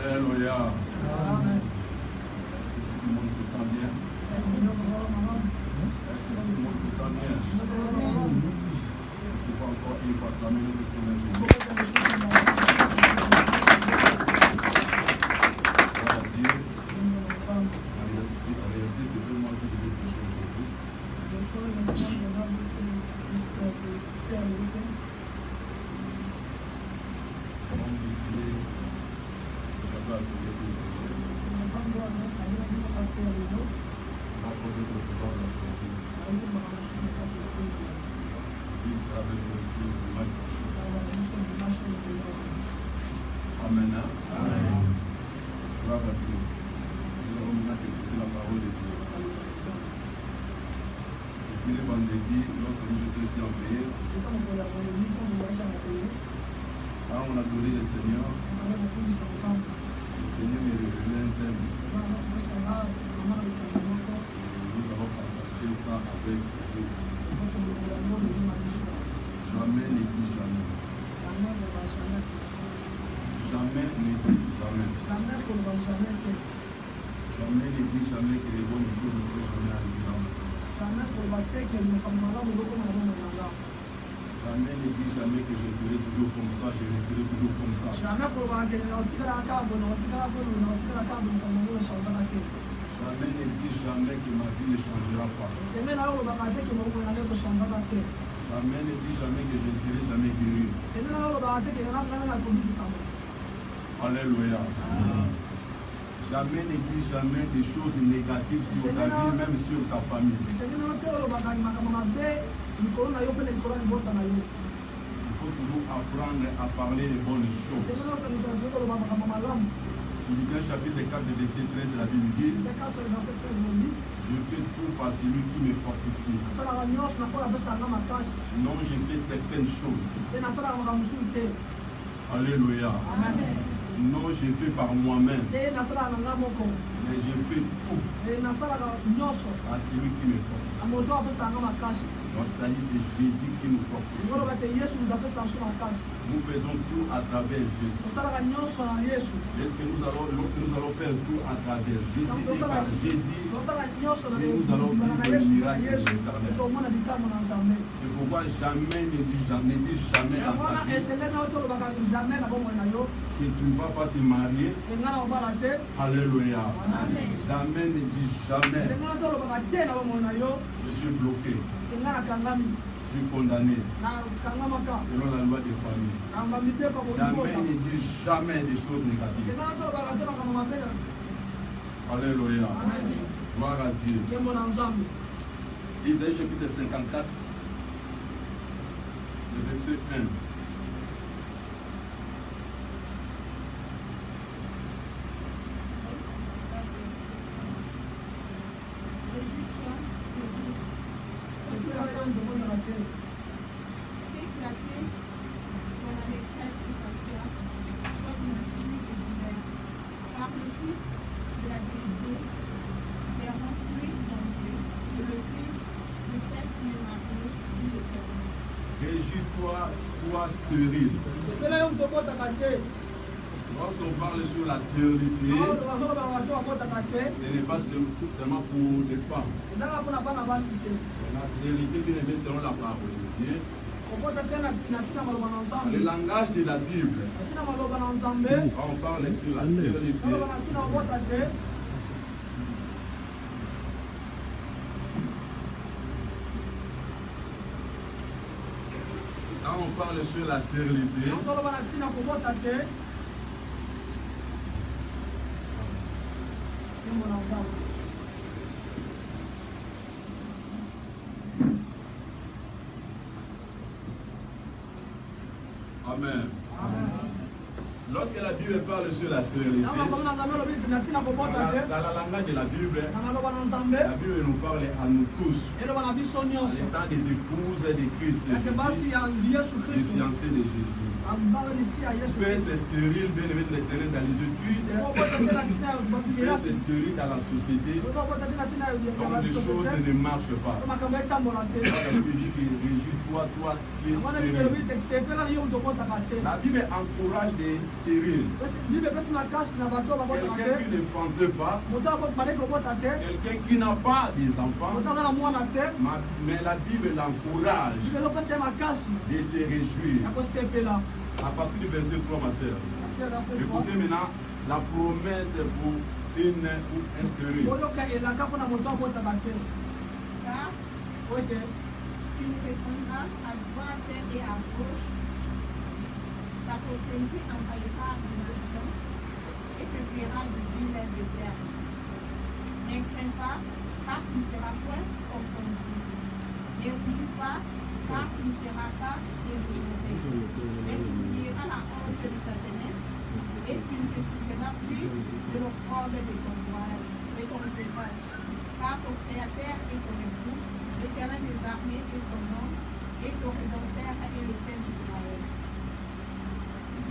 Alléluia. Amen. Est-ce que tout le monde se sent bien? Est-ce que tout le monde se sent bien? Il faut encore une fois clamer le Seigneur. Voilà Dieu. En réalité, c'est vraiment que je vais toucher aujourd'hui. Amen. Amen. Gloire à Dieu. Nous allons maintenant écouter la parole de Dieu. Depuis le vendredi, lorsque nous étions ici en prière, quand on a adoré le Seigneur, le Seigneur me révélait un thème. Nous allons partager ça avec vous ici. Jamais ne dis jamais. Jamais ne dis jamais. Jamais ne dis jamais que les bonnes choses ne sont jamais arrivées dans notre vie. Jamais ne dis jamais que je serai toujours comme ça, je resterai toujours comme ça. Jamais ne dis jamais que ma vie ne changera pas. Jamais ne dis jamais que je ne serai jamais guéri. Alléluia. Jamais ne dis jamais des choses négatives sur ta vie, même sur ta famille. Il faut toujours apprendre à parler les bonnes choses. Philippiens chapitre 4, verset 13 de la Bible dit: je fais tout par celui qui me fortifie. Non, je fais certaines choses. Alléluia. Non, je fais par moi-même. Mais je fais tout à celui qui me fortifie. C'est-à-dire c'est Jésus qui nous fortifie. Nous faisons tout à travers Jésus. Lorsque nous allons faire tout à travers Jésus, nous allons vivre le miracle éternel. C'est pourquoi jamais ne dis jamais dans ta vie que tu ne vas pas se marier. Alléluia. Jamais ne dis jamais je suis bloqué. Je suis condamné selon la loi des familles. Jamais ne dis jamais des choses négatives. Alléluia. Gloire à Dieu. Isaïe chapitre 54, le verset 1. Régis-toi, toi stérile. Lorsqu'on parle sur la stérilité, ce n'est pas seulement pour les femmes. La stérilité qui est selon la parole de Dieu. Le langage de la Bible, quand on parle sur la stérilité, quand on parle sur la stérilité, Amen. Lorsque la Bible Bible parle sur la stérilité. Dans la langue de la Bible, la Bible nous parle à nous tous. Étant des épouses de Christ, des fiancés de Jésus. Tu peux être stérile, bien aimé, stérile dans les études. Tu peux être stérile dans la société. Donc des choses ne marchent pas. La Bible dit que réjouis-toi, toi qui es stérile. La Bible encourage des stériles. Quelqu'un qui ne fente pas, quelqu'un qui n'a pas des enfants, mais la Bible l'encourage de se réjouir. À partir du verset 3, ma soeur. Écoutez maintenant la promesse pour une stérile. Tu nous répondras à droite et à gauche. Ta postérité envahira les nations et te verra du vilain désert. Ne crains pas, car tu ne seras point confondu. Ne rougis pas, car tu ne seras pas déshonoré. Mais tu oublieras la honte de ta jeunesse et tu ne te souviendras plus de l'opprobre de ton veuvage. Car ton Créateur est ton époux, l'Éternel des armées est son nom, et ton Rédempteur est le Saint d'Israël.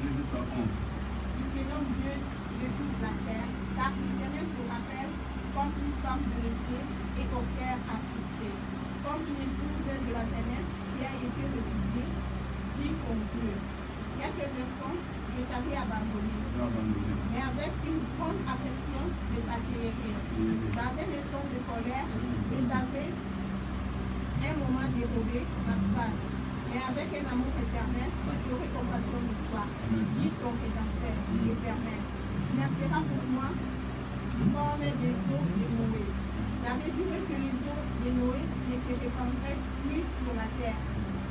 C'est donc Dieu de toute la terre, car l'Éternel te rappelle comme une femme blessée et au cœur attristé, comme une épouse de la jeunesse qui a été répudiée, dit ton Dieu. Quelques instants, je t'avais abandonné, mais avec une grande affection, je t'accueillerai. Dans un instant de colère, je t'avais un moment dérobé ma face, mais avec un amour éternel, j'aurai compassion de toi. Dis ton Rédempteur, l'Éternel. Tu nasseras pour moi comme des eaux de Noé. J'avais juré que les eaux de Noé ne se répandraient plus sur la terre.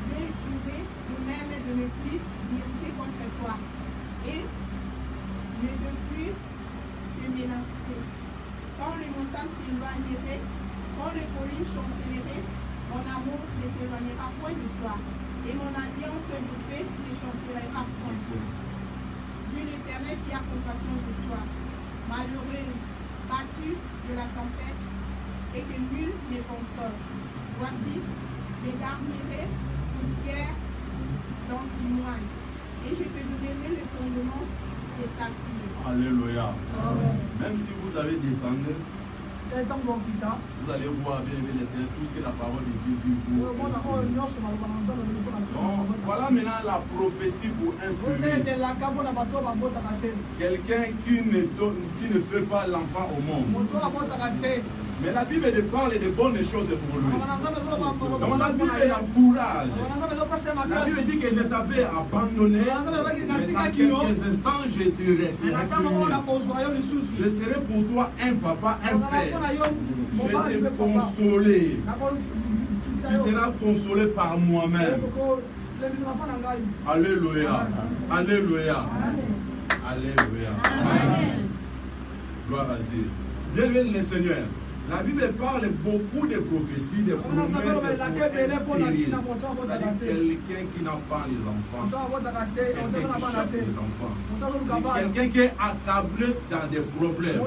J'ai juré de même de ne plus lutter contre toi et ne de plus te menacer. Quand les montagnes s'éloigneraient, quand les collines chancelleraient, mon amour ne s'éloignera point de toi, et mon alliance de paix ne chancellera point. Dieu l'Éternel qui a compassion de toi, malheureuse, battue de la tempête, et que nul ne console. Voici, je garnirai une pierre dans du moine, et je te donnerai le fondement de sa fille. Alléluia. Même si vous avez des angles, vous allez voir bien aimé les Seigneurs tout ce que la parole de Dieu dit pour voilà maintenant la prophétie pour instruire. Quelqu'un qui ne fait pas l'enfant au monde. Mais la Bible parle de bonnes choses pour lui. Donc la Bible l'encourage. La Bible dit que je t'avais abandonné. Mais dans quelques instants, je te récupérerai. Je serai pour toi un papa, un père. Je vais te consoler. Tu seras consolé par moi-même. Alléluia. Alléluia. Alléluia. Gloire à Dieu. Bienvenue le Seigneur. La Bible parle beaucoup de prophéties, de promesses pour quelqu'un qui n'a pas les enfants, quelqu'un qui cherche les enfants, quelqu'un qui est accablé dans des problèmes,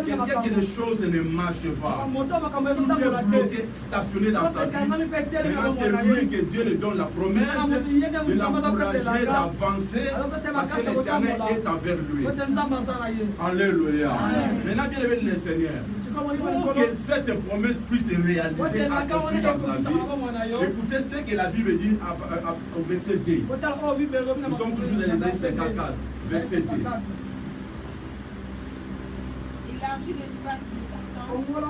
quelqu'un qui des choses ne marchent pas, tout est bloqué, stationné dans sa vie. Maintenant c'est lui que Dieu lui donne la promesse de l'encourager d'avancer parce que l'Éternel est avec lui. Alléluia. Maintenant bien aimé le Seigneur, pour que cette promesse puisse se réaliser à dans ta vie, écoutez ce que la Bible dit au verset 2. Nous sommes toujours dans les 54, verset 2. Élargis l'espace de ta tente. On déploie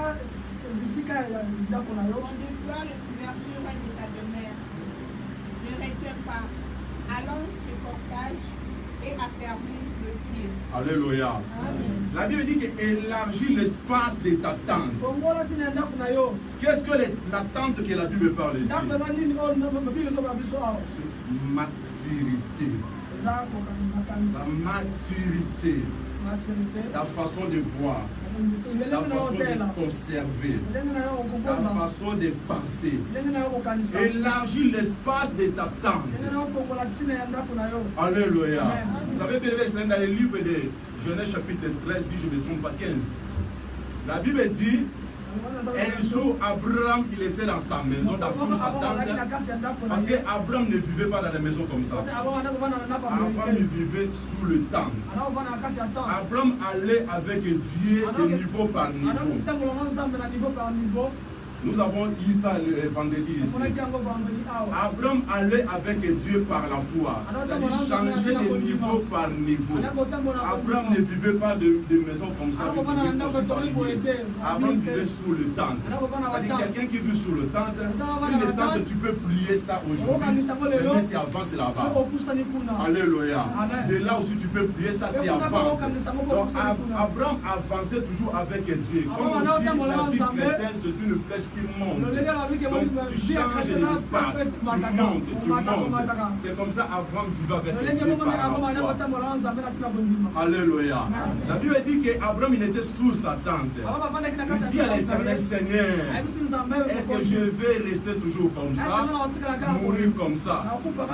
le couverture de ta demeure. Ne retiens pas. Allonge tes portages et affermis le pied. Alléluia. Amen. La Bible dit qu'élargit l'espace de ta tente. Qu'est-ce que la tente que la Bible parle ici? Maturité. La maturité. Ta façon de voir. ta façon de conserver, ta façon de penser. Élargis l'espace de ta tente. Alléluia. Vous savez bien, c'est dans le livre de Genèse chapitre 13, si je ne me trompe pas, 15. La Bible dit, un jour, Abraham, il était dans sa maison, dans sa tente, parce qu'Abraham ne vivait pas dans la maison comme ça. Abraham vivait sous le temple. Abraham allait avec Dieu de niveau par niveau. Nous avons eu ça le vendredi ici. Abraham allait avec Dieu par la foi. Il changeait de niveau par niveau. Abraham ne vivait pas de maison comme ça. Abraham vivait sous le temple. C'est-à-dire quelqu'un qui vit sous le temple, une tente, tu peux plier ça aujourd'hui. Mais tu avances là-bas. Alléluia. De là aussi tu peux plier ça, tu avances. Donc Abraham avançait toujours avec Dieu. Comme on dit, la vie chrétienne, c'est une flèche qui monte. Donc tu changes les espaces, tu montes. C'est comme ça Abraham vivait avec Dieu par la foi. Alléluia. La Bible dit qu'Abraham il était sous sa tente. Il dit à l'Éternel, Seigneur, est-ce que je vais rester toujours comme ça, mourir comme ça?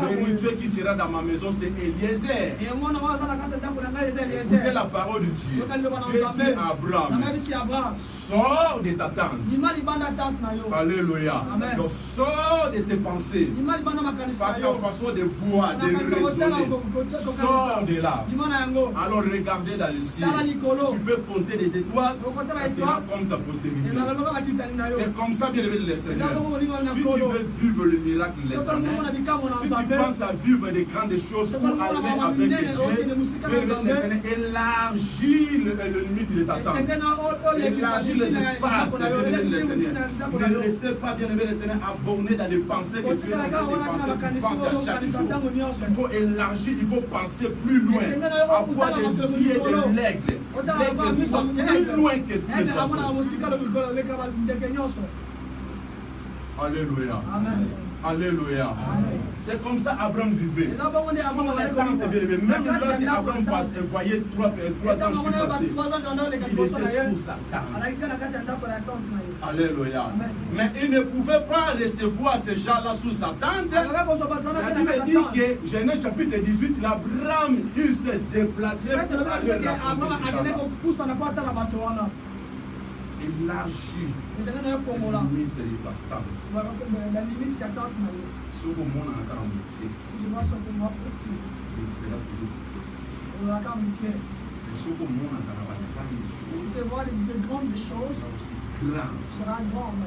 L'héritier qui sera dans ma maison, c'est Eliezer. Écoutez la parole de Dieu. Dieu dit à Abraham, sors de ta tente. Alléluia. Donc sors de tes pensées, par ta façon de voir, de raisonner. Sors de là. Alors regardez dans le ciel. Tu peux compter des étoiles, et cela compte ta postérité. C'est comme ça, bien aimé le Seigneur. Si tu veux vivre le miracle de l'Éternel, si tu penses à vivre des grandes choses pour aller avec Dieu, élargis le limite de ta tente. Élargis les espaces, bien aimé le Seigneur. Ne restez pas, bien aimé le Seigneur, abonné dans les pensées que tu es en train de penser. Tu penses à chaque jour. Il faut élargir, il faut penser plus loin. Avoir des yeux de l'aigle. L'aigle voit plus loin que tous les oiseaux. Alléluia. Alléluia. C'est comme ça Abraham vivait. Même lorsqu'Abraham passe et voyait 3 ans passer, il était sous sa tente. Alléluia. Mais il ne pouvait pas recevoir ces gens-là sous sa tente. La Bible dit que Genèse chapitre 18, Abraham, il s'est déplacé pour aller rencontrer ces gens-là. Élargis la limite de ta tente. Si au monde a un pied, il sera toujours petit. Et si au monde a un grande chose,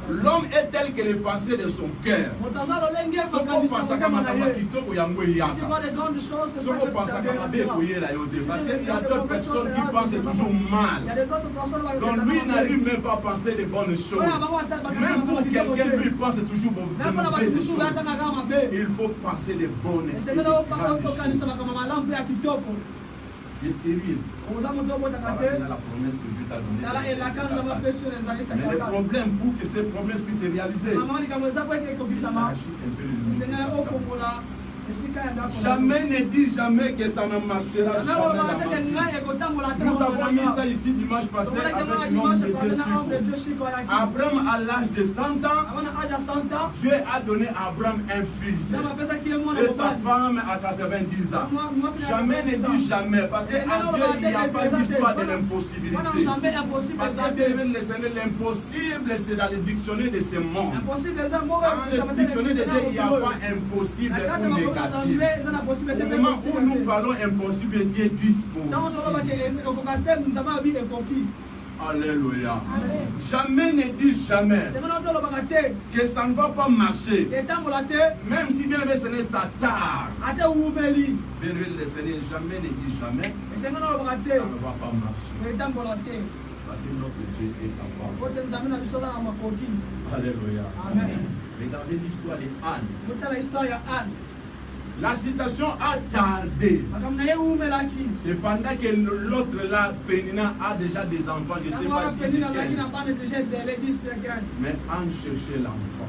l'homme est tel que les pensées de son cœur. Parce qu'il y a d'autres personnes qui pensent toujours mal. Donc lui n'arrive même pas à penser de bonnes choses. Même pour quelqu'un, lui pense toujours de mauvaises choses. Il faut penser de bonnes et de grandes choses. C'est stérile. Il a la promesse que Dieu t'a donnée. Mais le problème, pour que ces promesses puissent se réaliser, jamais ne dis jamais que ça ne marchera jamais. Nous avons mis ça ici dimanche passé avec l'homme de Dieu. Abraham à l'âge de 100 ans, Dieu a donné à Abraham un fils. Et sa femme à 90 ans. Jamais ne dis jamais, parce qu'à Dieu il n'y a pas d'histoire de l'impossibilité. Parce que l'impossible c'est dans le dictionnaire de ce monde. Dans le dictionnaire de Dieu il n'y a pas impossible ou négatif. Au moment où nous parlons impossible, Dieu dispose. Alléluia. Jamais ne dis jamais que ça ne va pas marcher. Même si bien aimé, ce n'est ça tard. Bien aimé, le Seigneur, jamais ne dis jamais ça ne va pas marcher. Parce que notre Dieu est capable. Alléluia. Regardez l'histoire d'Anne. La citation a tardé. Cependant que l'autre là, Pénina, a déjà des enfants, je ne sais pas, 10 15. Mais Anne cherchait l'enfant.